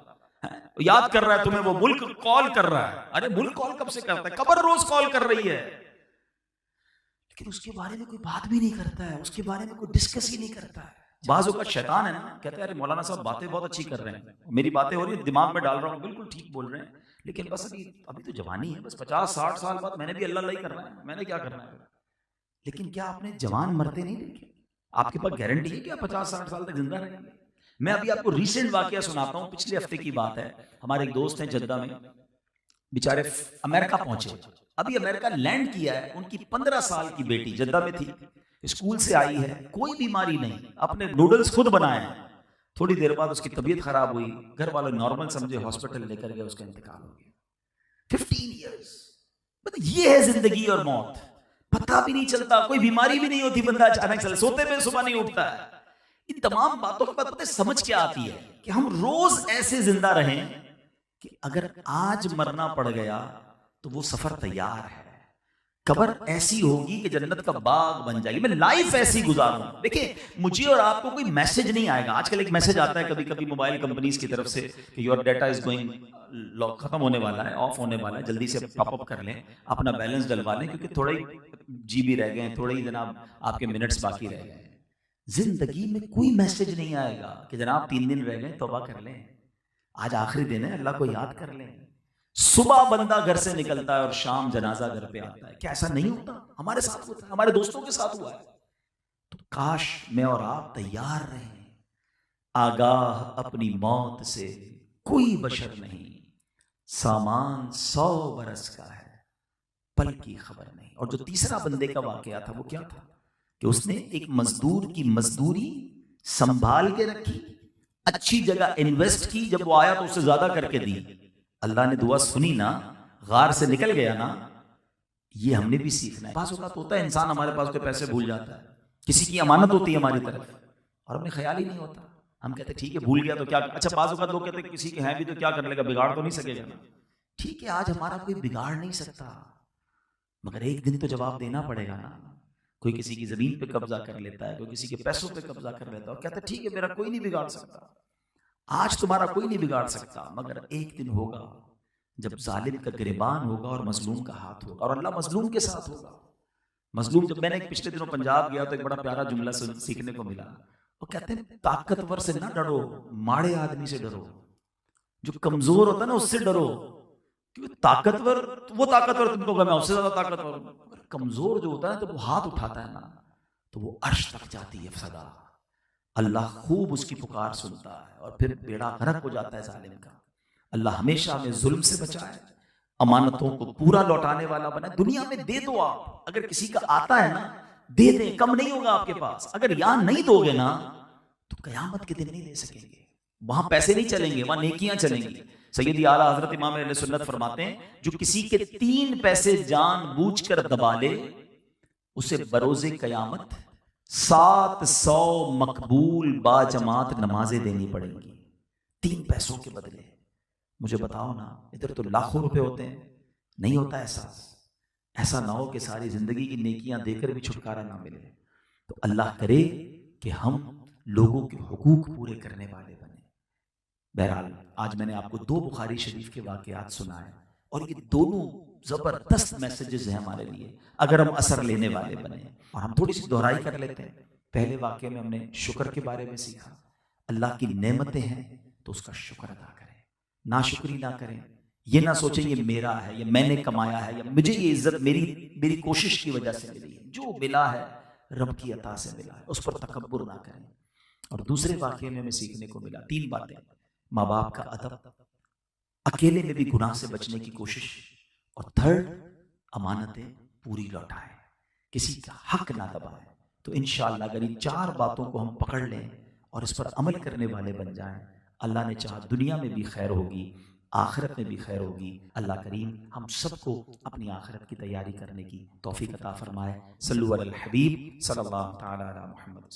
याद कर रहा है तुम्हें, वो मुल्क कॉल कर रहा है। अरे मुल्क कॉल कब से करता है, कब्र रोज कॉल कर रही है, लेकिन उसके बारे में कोई बात भी नहीं करता है, उसके बारे में कोई डिस्कस ही नहीं करता है। बाजों का शैतान है ना, कहते हैं अरे मौलाना साहब बातें बहुत अच्छी कर रहे हैं, मेरी बातें हो रही है, दिमाग में डाल रहा हूँ, बिल्कुल ठीक बोल रहे हैं, लेकिन बस अभी तो जवानी है, बस 50-60 साल बाद मैंने भी अल्लाह ही करना है, मैंने क्या करना है। लेकिन क्या आपने जवान मरते नहीं देखे? आपके पास गारंटी है कि आप 50-60 साल तक जिंदा रहेंगे? मैं अभी आपको रीसेंट वाकया सुनाता हूँ, पिछले हफ्ते की बात है। हमारे एक दोस्त हैं जद्दा में, बेचारे अमेरिका पहुंचे, अभी अमेरिका लैंड किया है। उनकी 15 साल की बेटी जद्दा में थी, स्कूल से आई है, कोई बीमारी नहीं, अपने नूडल्स खुद बनाए हैं। थोड़ी देर बाद उसकी तबीयत खराब हुई, घर वाले नॉर्मल समझे, हॉस्पिटल लेकर गए, उसका इंतकाल हो गया। 15 ईयर्स, मतलब ये है जिंदगी और मौत, पता भी नहीं चलता, कोई बीमारी भी नहीं होती, बंदा अचानक से सोते में सुबह नहीं उठता है। इन तमाम बातों के बाद पता है समझ क्या आती है कि हम रोज ऐसे जिंदा रहें कि अगर आज मरना पड़ गया तो वो सफर तैयार है, कब्र ऐसी होगी कि जन्नत का बाग बन जाएगी। मैं लाइफ ऐसी गुजारूं। देखिए, मुझे और आपको कोई मैसेज नहीं आएगा। आजकल एक मैसेज आता है कभी कभी मोबाइल कंपनीज की तरफ से कि योर डाटा इज गोइंग, खत्म होने वाला है, ऑफ होने वाला है, जल्दी से टॉप अप कर लें, अपना बैलेंस डलवा लें, क्योंकि थोड़े ही जीबी रह गए, थोड़े ही जनाब आपके मिनट्स बाकी रह गए। जिंदगी में कोई मैसेज नहीं आएगा कि जनाब 3 दिन रह गए, तौबा कर लें, आज आखिरी दिन है, अल्लाह को याद कर लें। सुबह बंदा घर से निकलता है और शाम जनाजा घर पे आता है। क्या ऐसा नहीं होता? हमारे साथ होता है, हमारे दोस्तों के साथ हुआ है। तो काश मैं और आप तैयार रहें। आगाह अपनी मौत से कोई बशर नहीं, सामान 100 बरस का है, पल की खबर नहीं। और जो तीसरा बंदे का वाकया था वो क्या था कि उसने एक मजदूर की मजदूरी संभाल के रखी, अच्छी जगह इन्वेस्ट की, जब वो आया तो उससे ज्यादा करके दी। अल्लाह ने दुआ सुनी ना, गार से निकल गया ना। ये हमने भी सीखना है। पास होता तो होता है इंसान हमारे पास के पैसे भूल जाता है, किसी की अमानत होती है हमारी तरफ और हमें ख्याल ही नहीं होता। हम कहते ठीक है भूल गया तो क्या, अच्छा पास होता लोग कहते किसी के हैं भी तो क्या कर लेगा, बिगाड़ तो नहीं सकेगा ना। ठीक है, आज हमारा कोई बिगाड़ नहीं सकता, मगर एक दिन तो जवाब देना पड़ेगा ना। कोई किसी की जमीन पे कब्जा कर लेता है, कोई किसी के पैसों पे कब्जा कर लेता है और कहता है ठीक है मेरा कोई नहीं बिगाड़ सकता, आज तुम्हारा कोई नहीं बिगाड़ सकता। मगर एक दिन होगा जब जालिम का गिरबान होगा और मजलूम का हाथ होगा, और अल्लाह मजलूम के साथ होगा। मजलूम, जब मैंने पिछले दिनों पंजाब गया तो एक बड़ा प्यारा जुमला सीखने को मिला। वो कहते हैं ताकतवर से ना डरो, माड़े आदमी से डरो। जो कमजोर होता है ना उससे डरो, क्योंकि ताकतवर, वो ताकतवर तुमको मैं उससे ज्यादा ताकतवर हूं। कमजोर जो होता है तो वो हाथ उठाता है ना तो वो अर्श तक जाती है सदा। अल्लाह खूब उसकी पुकार सुनता है और फिर बेड़ा गर्क हो जाता है जालिम का। अल्लाह हमेशा हमें जुल्म से बचाए, अमानतों को पूरा लौटाने वाला बनाए। दुनिया में दे दो आप, अगर किसी का आता है ना दे दें, कम नहीं होगा आपके पास। अगर यहां नहीं दोगे ना तो कयामत के दिन नहीं दे सकेंगे। वहां पैसे नहीं चलेंगे, वहां नेकियां चलेंगी। सैयदी आला हजरत इमाम अहले सुन्नत फरमाते हैं जो किसी के 3 पैसे जानबूझकर दबा ले उसे बरोजे कयामत 700 मकबूल बाजमात नमाजें देनी पड़ेंगी 3 पैसों के बदले। मुझे बताओ ना, इधर तो लाखों रुपए होते हैं, नहीं होता एहसास। ऐसा ना हो कि सारी जिंदगी की नेकियां देकर भी छुटकारा ना मिले। तो अल्लाह करे कि हम लोगों के हुकूक पूरे करने वाले बने। बहरहाल आज मैंने आपको 2 बुखारी शरीफ के वाकयात सुनाए और ये दोनों जबरदस्त मैसेजेस हैं हमारे लिए, अगर हम असर लेने वाले बने। और हम थोड़ी सी दोहराई कर लेते हैं। पहले वाकये में हमने शुक्र के बारे में सीखा। अल्लाह की नेमतें हैं तो उसका शुक्र अदा करें, नाशुक्री ना करें। ये ना सोचें ये मेरा है या मैंने कमाया है या मुझे ये इज्जत मेरी कोशिश की वजह से मिली है। जो मिला है रब की अता से मिला है, उस पर तकब्बुर ना करें। और दूसरे वाकये में हमें सीखने को मिला 3 बातें। माँ बाप का अदब, अकेले में भी गुनाह से बचने की कोशिश, और थर्ड अमानतें पूरी लौटाएं, किसी का हक ना दबाएं। तो इंशाअल्लाह अगर इन 4 बातों को हम पकड़ लें और इस पर अमल करने वाले बन जाएं, अल्लाह ने चाहा दुनिया में भी खैर होगी, आखिरत में भी खैर होगी। अल्लाह करीम हम सबको अपनी आखिरत की तैयारी करने की तौफीक अता फरमाए। सल्लल्लाहु अलैहि हबीब सल्लल्लाहु तआला अला मुहम्मद।